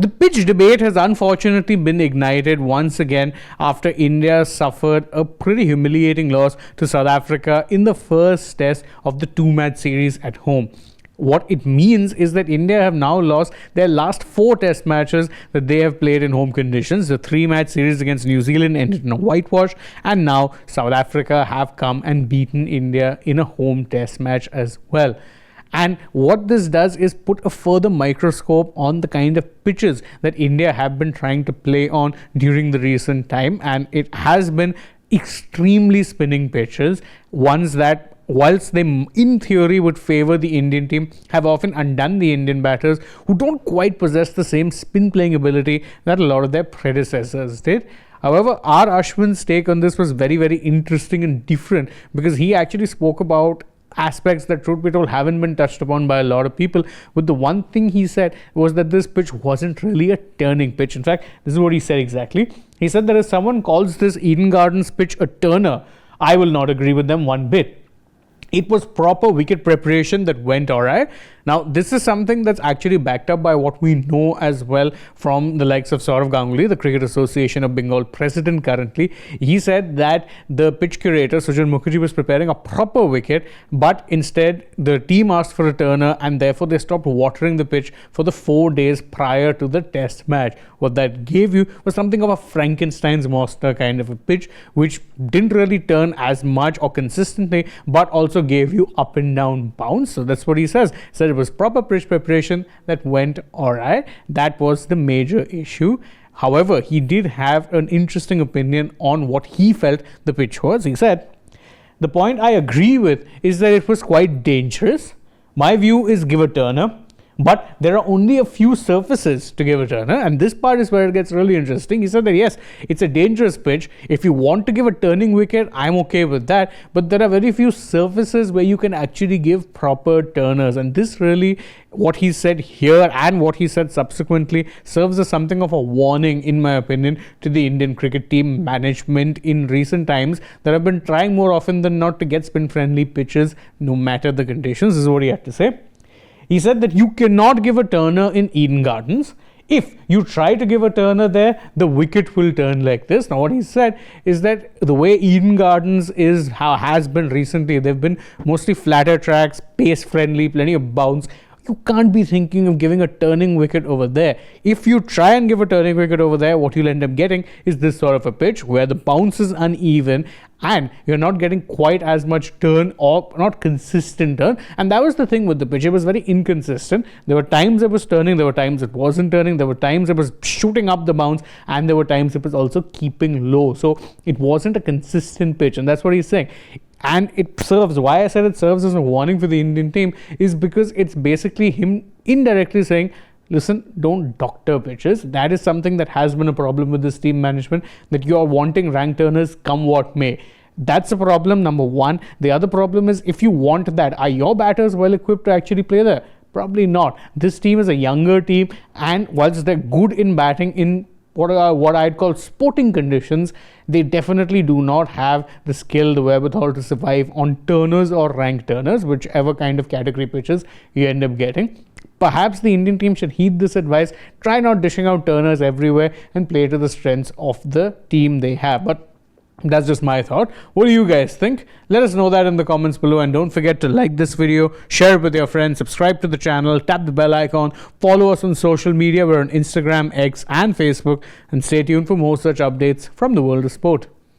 The pitch debate has unfortunately been ignited once again after India suffered a pretty humiliating loss to South Africa in the first test of the two-match series at home. What it means is that India have now lost their last 4 test matches that they have played in home conditions. The 3-match series against New Zealand ended in a whitewash, and now South Africa have come and beaten India in a home test match as well. And what this does is put a further microscope on the kind of pitches that India have been trying to play on during the recent time. And it has been extremely spinning pitches, ones that, whilst they in theory would favour the Indian team, have often undone the Indian batters, who don't quite possess the same spin playing ability that a lot of their predecessors did. However, R. Ashwin's take on this was very, very interesting and different, because he actually spoke about aspects that, truth be told, haven't been touched upon by a lot of people. But the one thing he said was that this pitch wasn't really a turning pitch. In fact, this is what he said exactly. He said that if someone calls this Eden Gardens pitch a turner, I will not agree with them one bit. It was proper wicket preparation that went alright. Now, this is something that's actually backed up by what we know as well from the likes of Sourav Ganguly, the Cricket Association of Bengal president currently. He said that the pitch curator, Sujal Mukherjee, was preparing a proper wicket, but instead the team asked for a turner, and therefore they stopped watering the pitch for the 4 days prior to the test match. What that gave you was something of a Frankenstein's monster kind of a pitch, which didn't really turn as much or consistently, but also gave you up and down bounce. So that's what he says. He said it was proper pitch preparation that went alright. That was the major issue. However, he did have an interesting opinion on what he felt the pitch was. He said, the point I agree with is that it was quite dangerous. My view is give a turner, but there are only a few surfaces to give a turner, and this part is where it gets really interesting. He said that yes, it's a dangerous pitch. If you want to give a turning wicket, I'm okay with that, but there are very few surfaces where you can actually give proper turners, and this really, what he said here and what he said subsequently, serves as something of a warning, in my opinion, to the Indian cricket team management in recent times that have been trying more often than not to get spin-friendly pitches no matter the conditions. This is what he had to say. He said that you cannot give a turner in Eden Gardens. If you try to give a turner there, the wicket will turn like this. Now, what he said is that the way Eden Gardens is, how has been recently, they've been mostly flatter tracks, pace friendly, plenty of bounce. You can't be thinking of giving a turning wicket over there. If you try and give a turning wicket over there, what you'll end up getting is this sort of a pitch where the bounce is uneven and you're not getting quite as much turn, or not consistent turn. And that was the thing with the pitch. It was very inconsistent. There were times it was turning, there were times it wasn't turning, there were times it was shooting up the bounce, and there were times it was also keeping low. So it wasn't a consistent pitch, and that's what he's saying. And it serves, why I said it serves as a warning for the Indian team, is because it's basically him indirectly saying, listen, don't doctor pitches. That is something that has been a problem with this team management, that you are wanting rank turners come what may. That's a problem, number one. The other problem is, if you want that, are your batters well equipped to actually play there? Probably not. This team is a younger team, and whilst they're good in batting in what I'd call sporting conditions, they definitely do not have the skill, the wherewithal to survive on turners or rank turners, whichever kind of category pitches you end up getting. Perhaps the Indian team should heed this advice, try not dishing out turners everywhere, and play to the strengths of the team they have. But that's just my thought. What do you guys think? Let us know that in the comments below, and don't forget to like this video, share it with your friends, subscribe to the channel, tap the bell icon, follow us on social media. We're on Instagram, X and Facebook, and stay tuned for more such updates from the world of sport.